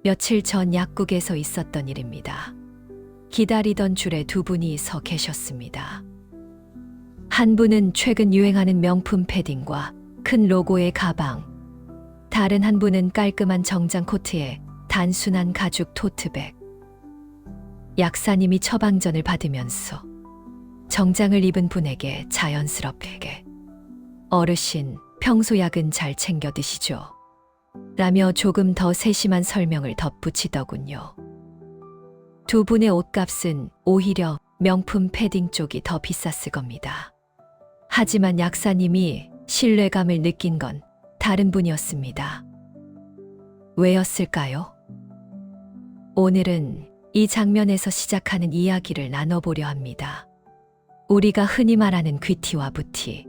며칠 전 약국에서 있었던 일입니다. 기다리던 줄에 두 분이 서 계셨습니다. 한 분은 최근 유행하는 명품 패딩과 큰 로고의 가방, 다른 한 분은 깔끔한 정장 코트에 단순한 가죽 토트백. 약사님이 처방전을 받으면서 정장을 입은 분에게 자연스럽게 어르신, 평소 약은 잘 챙겨 드시죠? 라며 조금 더 세심한 설명을 덧붙이더군요. 두 분의 옷값은 오히려 명품 패딩 쪽이 더 비쌌을 겁니다. 하지만 약사님이 신뢰감을 느낀 건 다른 분이었습니다. 왜였을까요? 오늘은 이 장면에서 시작하는 이야기를 나눠보려 합니다. 우리가 흔히 말하는 귀티와 부티,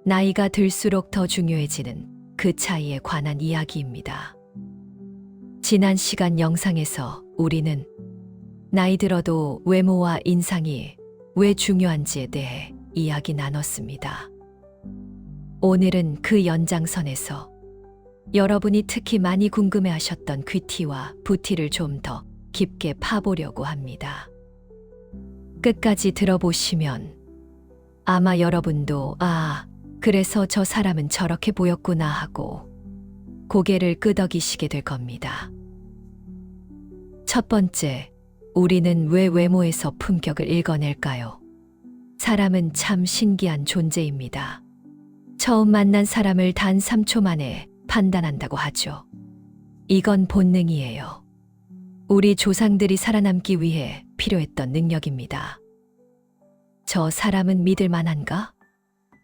나이가 들수록 더 중요해지는 그 차이에 관한 이야기입니다. 지난 시간 영상에서 우리는 나이 들어도 외모와 인상이 왜 중요한지에 대해 이야기 나눴습니다. 오늘은 그 연장선에서 여러분이 특히 많이 궁금해하셨던 귀티와 부티를 좀 더 깊게 파보려고 합니다. 끝까지 들어보시면 아마 여러분도 그래서 저 사람은 저렇게 보였구나 하고 고개를 끄덕이시게 될 겁니다. 첫 번째, 우리는 왜 외모에서 품격을 읽어낼까요? 사람은 참 신기한 존재입니다. 처음 만난 사람을 단 3초 만에 판단한다고 하죠. 이건 본능이에요. 우리 조상들이 살아남기 위해 필요했던 능력입니다. 저 사람은 믿을 만한가?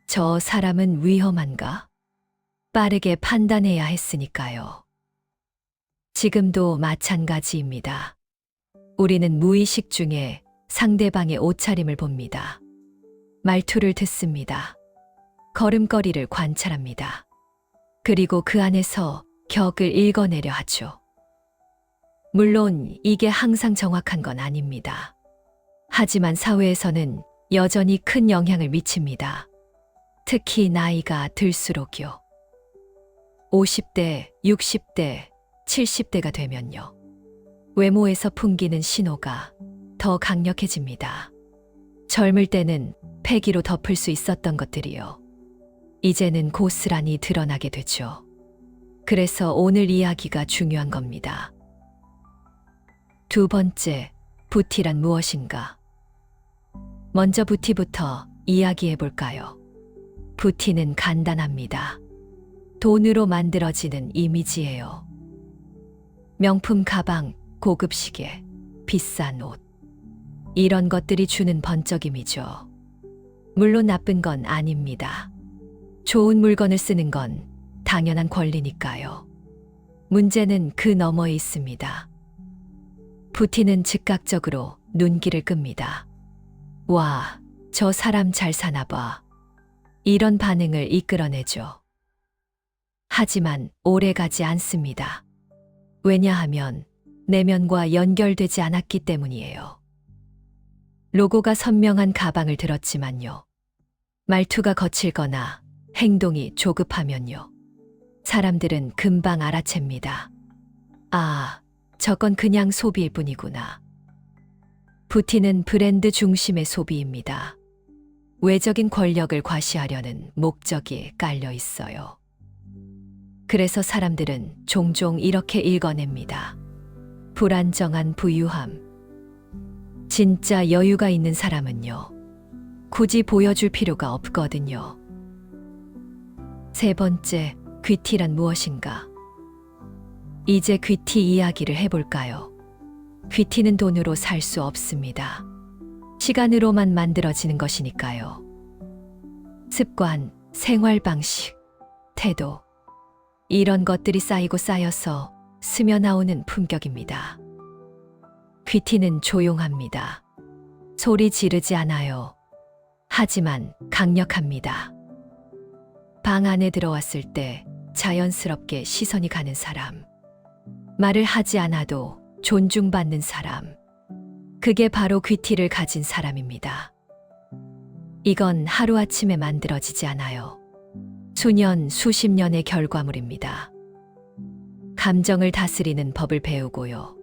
저 사람은 위험한가? 빠르게 판단해야 했으니까요. 지금도 마찬가지입니다. 우리는 무의식 중에 상대방의 옷차림을 봅니다. 말투를 듣습니다. 걸음걸이를 관찰합니다. 그리고 그 안에서 격을 읽어내려 하죠. 물론 이게 항상 정확한 건 아닙니다. 하지만 사회에서는 여전히 큰 영향을 미칩니다. 특히 나이가 들수록요. 50대, 60대, 70대가 되면요. 외모에서 풍기는 신호가 더 강력해집니다. 젊을 때는 패기로 덮을 수 있었던 것들이요. 이제는 고스란히 드러나게 되죠. 그래서 오늘 이야기가 중요한 겁니다. 두 번째, 부티란 무엇인가? 먼저 부티부터 이야기해 볼까요? 부티는 간단합니다. 돈으로 만들어지는 이미지예요. 명품 가방, 고급 시계, 비싼 옷. 이런 것들이 주는 번쩍임이죠. 물론 나쁜 건 아닙니다. 좋은 물건을 쓰는 건 당연한 권리니까요. 문제는 그 너머에 있습니다. 부티는 즉각적으로 눈길을 끕니다. 와, 저 사람 잘 사나 봐. 이런 반응을 이끌어내죠. 하지만 오래 가지 않습니다. 왜냐하면 내면과 연결되지 않았기 때문이에요. 로고가 선명한 가방을 들었지만요. 말투가 거칠거나 행동이 조급하면요. 사람들은 금방 알아챕니다. 저건 그냥 소비일 뿐이구나. 부티는 브랜드 중심의 소비입니다. 외적인 권력을 과시하려는 목적이 깔려 있어요. 그래서 사람들은 종종 이렇게 읽어냅니다. 불안정한 부유함. 진짜 여유가 있는 사람은요. 굳이 보여줄 필요가 없거든요. 세 번째, 귀티란 무엇인가? 이제 귀티 이야기를 해볼까요? 귀티는 돈으로 살 수 없습니다. 시간으로만 만들어지는 것이니까요. 습관, 생활 방식, 태도, 이런 것들이 쌓이고 쌓여서 스며나오는 품격입니다. 귀티는 조용합니다. 소리 지르지 않아요. 하지만 강력합니다. 방 안에 들어왔을 때 자연스럽게 시선이 가는 사람. 말을 하지 않아도 존중받는 사람. 그게 바로 귀티를 가진 사람입니다. 이건 하루아침에 만들어지지 않아요. 수년, 수십 년의 결과물입니다. 감정을 다스리는 법을 배우고요.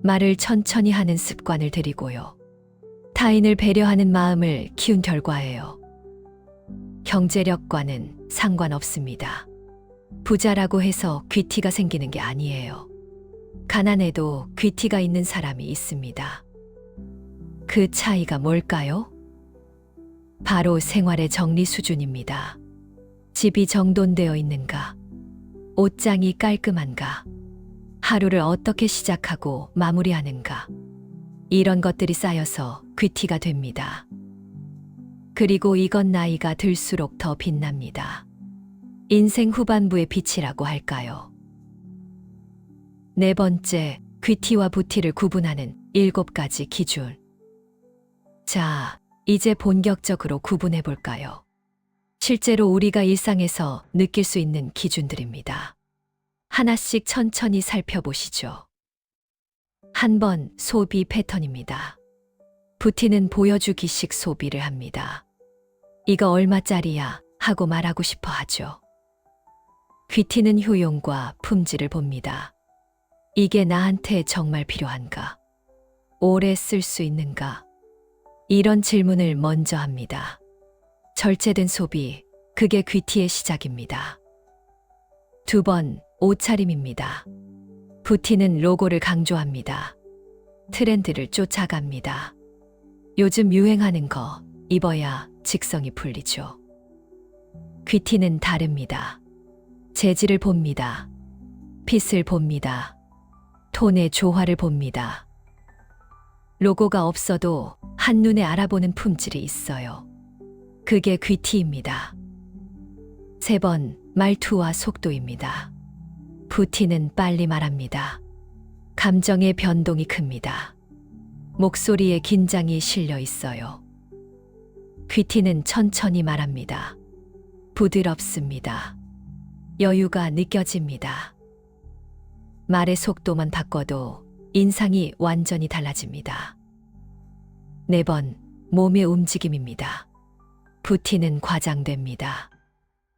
말을 천천히 하는 습관을 들이고요. 타인을 배려하는 마음을 키운 결과예요. 경제력과는 상관없습니다. 부자라고 해서 귀티가 생기는 게 아니에요. 가난해도 귀티가 있는 사람이 있습니다. 그 차이가 뭘까요? 바로 생활의 정리 수준입니다. 집이 정돈되어 있는가? 옷장이 깔끔한가? 하루를 어떻게 시작하고 마무리하는가? 이런 것들이 쌓여서 귀티가 됩니다. 그리고 이건 나이가 들수록 더 빛납니다. 인생 후반부의 빛이라고 할까요? 네 번째, 귀티와 부티를 구분하는 7가지 기준. 자, 이제 본격적으로 구분해 볼까요? 실제로 우리가 일상에서 느낄 수 있는 기준들입니다. 하나씩 천천히 살펴보시죠. 한 번, 소비 패턴입니다. 부티는 보여주기식 소비를 합니다. 이거 얼마짜리야 하고 말하고 싶어 하죠. 귀티는 효용과 품질을 봅니다. 이게 나한테 정말 필요한가? 오래 쓸 수 있는가? 이런 질문을 먼저 합니다. 절제된 소비, 그게 귀티의 시작입니다. 두 번, 옷차림입니다. 부티는 로고를 강조합니다. 트렌드를 쫓아갑니다. 요즘 유행하는 거 입어야 직성이 풀리죠. 귀티는 다릅니다. 재질을 봅니다. 핏을 봅니다. 톤의 조화를 봅니다. 로고가 없어도 한눈에 알아보는 품질이 있어요. 그게 귀티입니다. 세 번, 말투와 속도입니다. 부티는 빨리 말합니다. 감정의 변동이 큽니다. 목소리에 긴장이 실려 있어요. 귀티는 천천히 말합니다. 부드럽습니다. 여유가 느껴집니다. 말의 속도만 바꿔도 인상이 완전히 달라집니다. 네 번, 몸의 움직임입니다. 부티는 과장됩니다.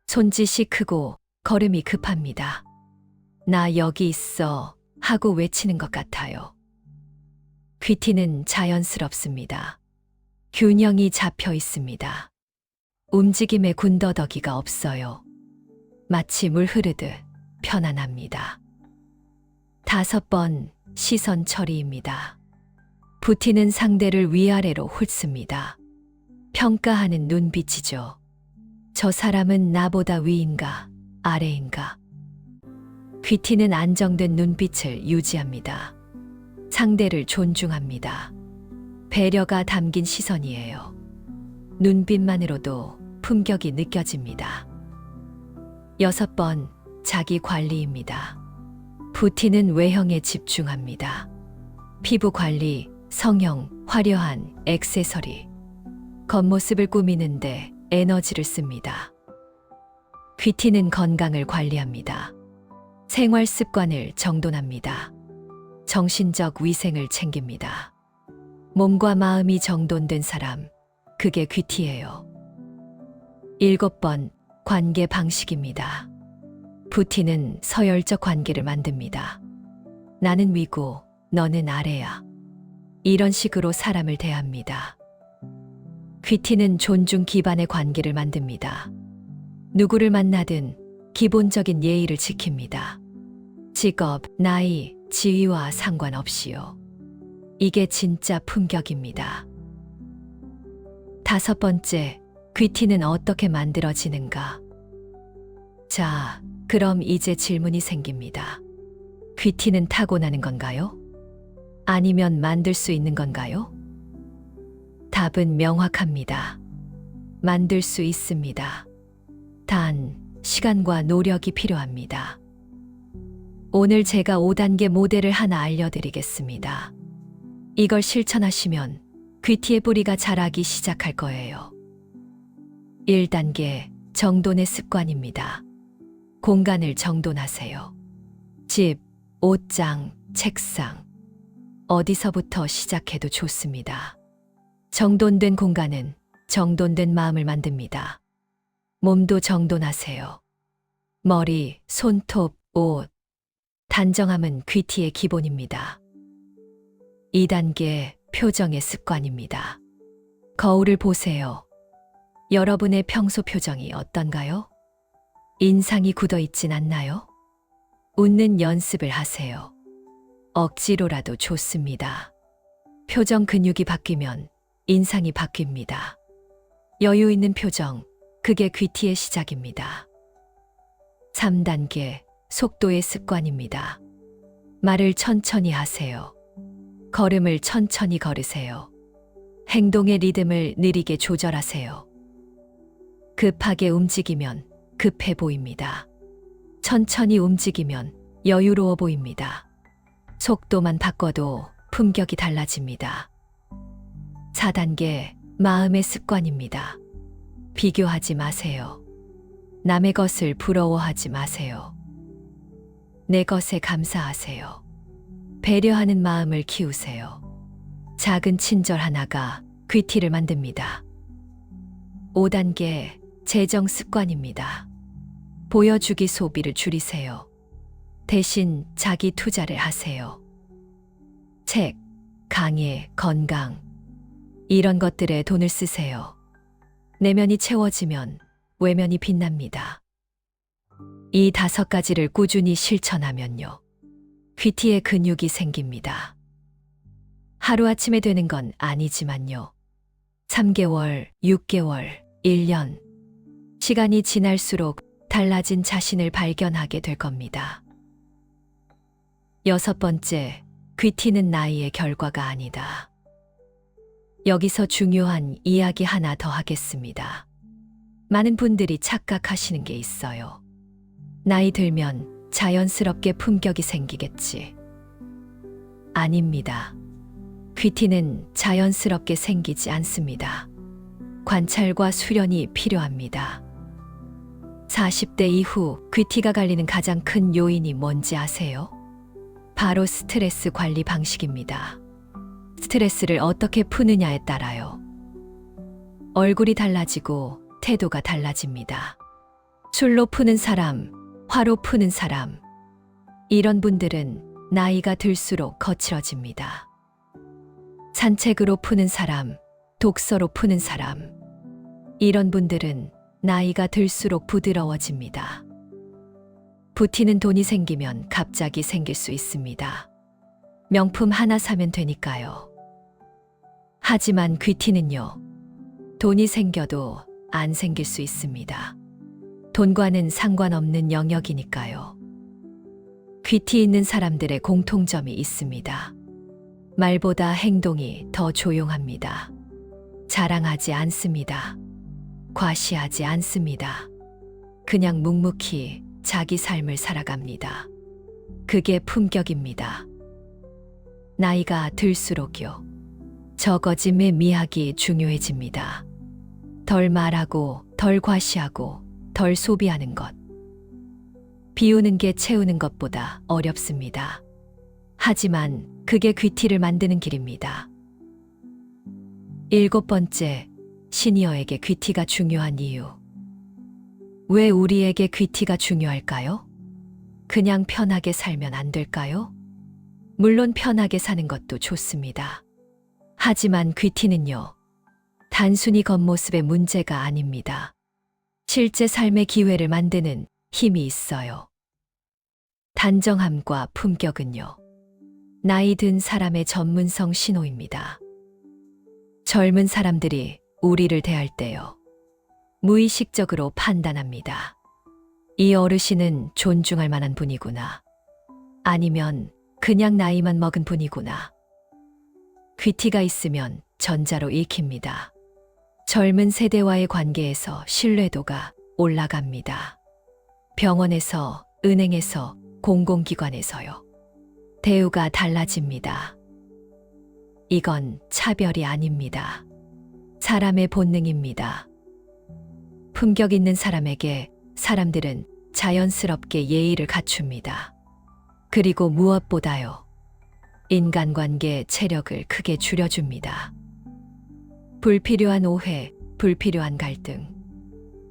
손짓이 크고 걸음이 급합니다. 나 여기 있어 하고 외치는 것 같아요. 귀티는 자연스럽습니다. 균형이 잡혀 있습니다. 움직임에 군더더기가 없어요. 마치 물 흐르듯 편안합니다. 다섯 번, 시선 처리입니다. 부티는 상대를 위아래로 훑습니다. 평가하는 눈빛이죠. 저 사람은 나보다 위인가, 아래인가? 귀티는 안정된 눈빛을 유지합니다. 상대를 존중합니다. 배려가 담긴 시선이에요. 눈빛만으로도 품격이 느껴집니다. 여섯 번, 자기 관리입니다. 부티는 외형에 집중합니다. 피부 관리, 성형, 화려한 액세서리, 겉모습을 꾸미는데 에너지를 씁니다. 귀티는 건강을 관리합니다. 생활 습관을 정돈합니다. 정신적 위생을 챙깁니다. 몸과 마음이 정돈된 사람, 그게 귀티예요. 7번, 관계 방식입니다. 부티는 서열적 관계를 만듭니다. 나는 위고 너는 아래야. 이런 식으로 사람을 대합니다. 귀티는 존중 기반의 관계를 만듭니다. 누구를 만나든 기본적인 예의를 지킵니다. 직업, 나이, 지위와 상관없이요. 이게 진짜 품격입니다. 다섯 번째, 귀티는 어떻게 만들어지는가? 자, 그럼 이제 질문이 생깁니다. 귀티는 타고나는 건가요? 아니면 만들 수 있는 건가요? 답은 명확합니다. 만들 수 있습니다. 단, 시간과 노력이 필요합니다. 오늘 제가 5단계 모델을 하나 알려드리겠습니다. 이걸 실천하시면 귀티의 뿌리가 자라기 시작할 거예요. 1단계, 정돈의 습관입니다. 공간을 정돈하세요. 집, 옷장, 책상. 어디서부터 시작해도 좋습니다. 정돈된 공간은 정돈된 마음을 만듭니다. 몸도 정돈하세요. 머리, 손톱, 옷. 단정함은 귀티의 기본입니다. 2단계 표정의 습관입니다. 거울을 보세요. 여러분의 평소 표정이 어떤가요? 인상이 굳어 있진 않나요? 웃는 연습을 하세요. 억지로라도 좋습니다. 표정 근육이 바뀌면 인상이 바뀝니다. 여유 있는 표정, 그게 귀티의 시작입니다. 3단계 속도의 습관입니다. 말을 천천히 하세요. 걸음을 천천히 걸으세요. 행동의 리듬을 느리게 조절하세요. 급하게 움직이면 급해 보입니다. 천천히 움직이면 여유로워 보입니다. 속도만 바꿔도 품격이 달라집니다. 4단계 마음의 습관입니다. 비교하지 마세요. 남의 것을 부러워하지 마세요. 내 것에 감사하세요. 배려하는 마음을 키우세요. 작은 친절 하나가 귀티를 만듭니다. 5단계 재정 습관입니다. 보여주기 소비를 줄이세요. 대신 자기 투자를 하세요. 책, 강의, 건강, 이런 것들에 돈을 쓰세요. 내면이 채워지면 외면이 빛납니다. 이 5가지를 꾸준히 실천하면요. 귀티의 근육이 생깁니다. 하루아침에 되는 건 아니지만요. 3개월, 6개월, 1년. 시간이 지날수록 달라진 자신을 발견하게 될 겁니다. 6번째, 귀티는 나이의 결과가 아니다. 여기서 중요한 이야기 하나 더 하겠습니다. 많은 분들이 착각하시는 게 있어요. 나이 들면 자연스럽게 품격이 생기겠지. 아닙니다. 귀티는 자연스럽게 생기지 않습니다. 관찰과 수련이 필요합니다. 40대 이후 귀티가 갈리는 가장 큰 요인이 뭔지 아세요? 바로 스트레스 관리 방식입니다. 스트레스를 어떻게 푸느냐에 따라요. 얼굴이 달라지고 태도가 달라집니다. 술로 푸는 사람, 화로 푸는 사람, 이런 분들은 나이가 들수록 거칠어집니다. 산책으로 푸는 사람, 독서로 푸는 사람, 이런 분들은 나이가 들수록 부드러워집니다. 부티는 돈이 생기면 갑자기 생길 수 있습니다. 명품 하나 사면 되니까요. 하지만 귀티는요, 돈이 생겨도 안 생길 수 있습니다. 돈과는 상관없는 영역이니까요. 귀티 있는 사람들의 공통점이 있습니다. 말보다 행동이 더 조용합니다. 자랑하지 않습니다. 과시하지 않습니다. 그냥 묵묵히 자기 삶을 살아갑니다. 그게 품격입니다. 나이가 들수록요, 적어짐의 미학이 중요해집니다. 덜 말하고, 덜 과시하고, 덜 소비하는 것. 비우는 게 채우는 것보다 어렵습니다. 하지만 그게 귀티를 만드는 길입니다. 7번째, 시니어에게 귀티가 중요한 이유. 왜 우리에게 귀티가 중요할까요? 그냥 편하게 살면 안 될까요? 물론 편하게 사는 것도 좋습니다. 하지만 귀티는요, 단순히 겉모습의 문제가 아닙니다. 실제 삶의 기회를 만드는 힘이 있어요. 단정함과 품격은요, 나이 든 사람의 전문성 신호입니다. 젊은 사람들이 우리를 대할 때요, 무의식적으로 판단합니다. 이 어르신은 존중할 만한 분이구나. 아니면 그냥 나이만 먹은 분이구나. 귀티가 있으면 전자로 읽힙니다. 젊은 세대와의 관계에서 신뢰도가 올라갑니다. 병원에서, 은행에서, 공공기관에서요. 대우가 달라집니다. 이건 차별이 아닙니다. 사람의 본능입니다. 품격 있는 사람에게 사람들은 자연스럽게 예의를 갖춥니다. 그리고 무엇보다요, 인간관계 체력을 크게 줄여줍니다. 불필요한 오해, 불필요한 갈등,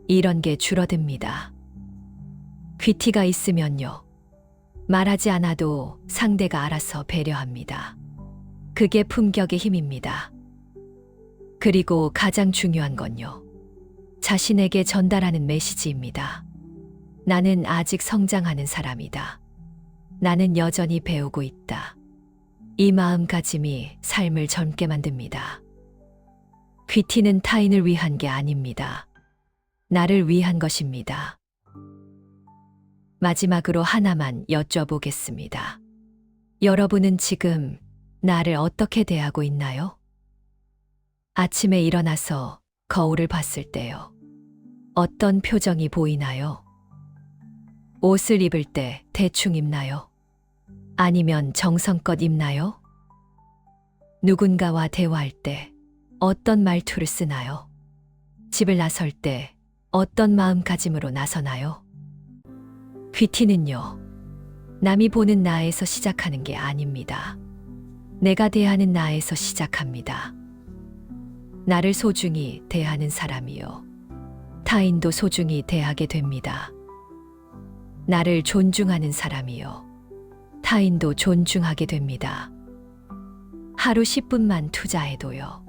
이런 게 줄어듭니다. 귀티가 있으면요, 말하지 않아도 상대가 알아서 배려합니다. 그게 품격의 힘입니다. 그리고 가장 중요한 건요. 자신에게 전달하는 메시지입니다. 나는 아직 성장하는 사람이다. 나는 여전히 배우고 있다. 이 마음가짐이 삶을 젊게 만듭니다. 귀티는 타인을 위한 게 아닙니다. 나를 위한 것입니다. 마지막으로 하나만 여쭤보겠습니다. 여러분은 지금 나를 어떻게 대하고 있나요? 아침에 일어나서 거울을 봤을 때요. 어떤 표정이 보이나요? 옷을 입을 때 대충 입나요? 아니면 정성껏 입나요? 누군가와 대화할 때 어떤 말투를 쓰나요? 집을 나설 때 어떤 마음가짐으로 나서나요? 귀티는요, 남이 보는 나에서 시작하는 게 아닙니다. 내가 대하는 나에서 시작합니다. 나를 소중히 대하는 사람이요. 타인도 소중히 대하게 됩니다. 나를 존중하는 사람이요. 타인도 존중하게 됩니다. 하루 10분만 투자해도요.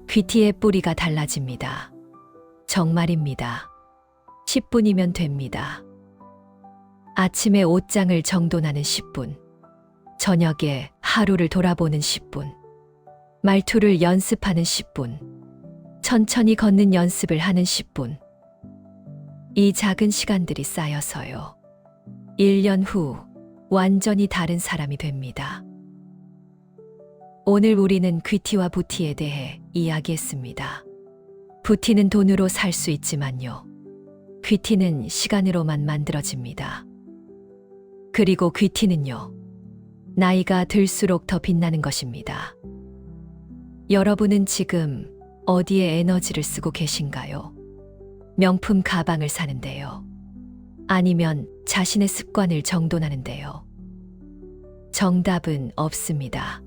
귀티의 뿌리가 달라집니다. 정말입니다. 10분이면 됩니다. 아침에 옷장을 정돈하는 10분, 저녁에 하루를 돌아보는 10분, 말투를 연습하는 10분, 천천히 걷는 연습을 하는 10분. 이 작은 시간들이 쌓여서요. 1년 후 완전히 다른 사람이 됩니다. 오늘 우리는 귀티와 부티에 대해 이야기했습니다. 부티는 돈으로 살 수 있지만요. 귀티는 시간으로만 만들어집니다. 그리고 귀티는요. 나이가 들수록 더 빛나는 것입니다. 여러분은 지금 어디에 에너지를 쓰고 계신가요? 명품 가방을 사는데요. 아니면 자신의 습관을 정돈하는데요. 정답은 없습니다.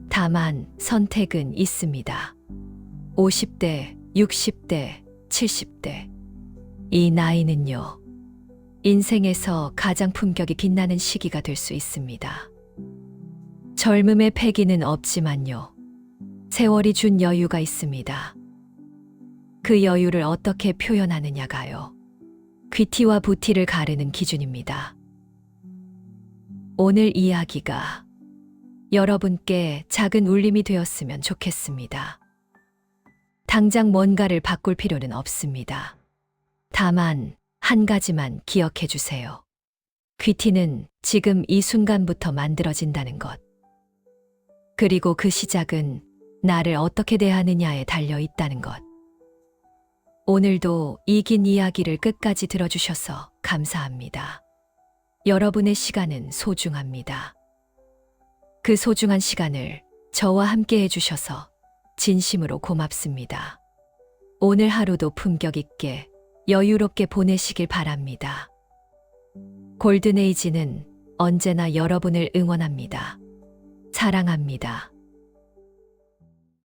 다만 선택은 있습니다. 50대, 60대, 70대. 이 나이는요. 인생에서 가장 품격이 빛나는 시기가 될 수 있습니다. 젊음의 패기는 없지만요. 세월이 준 여유가 있습니다. 그 여유를 어떻게 표현하느냐가요. 귀티와 부티를 가르는 기준입니다. 오늘 이야기가 여러분께 작은 울림이 되었으면 좋겠습니다. 당장 뭔가를 바꿀 필요는 없습니다. 다만 한 가지만 기억해 주세요. 귀티는 지금 이 순간부터 만들어진다는 것. 그리고 그 시작은 나를 어떻게 대하느냐에 달려 있다는 것. 오늘도 이 긴 이야기를 끝까지 들어주셔서 감사합니다. 여러분의 시간은 소중합니다. 그 소중한 시간을 저와 함께 해주셔서 진심으로 고맙습니다. 오늘 하루도 품격 있게 여유롭게 보내시길 바랍니다. 골든에이지는 언제나 여러분을 응원합니다. 사랑합니다.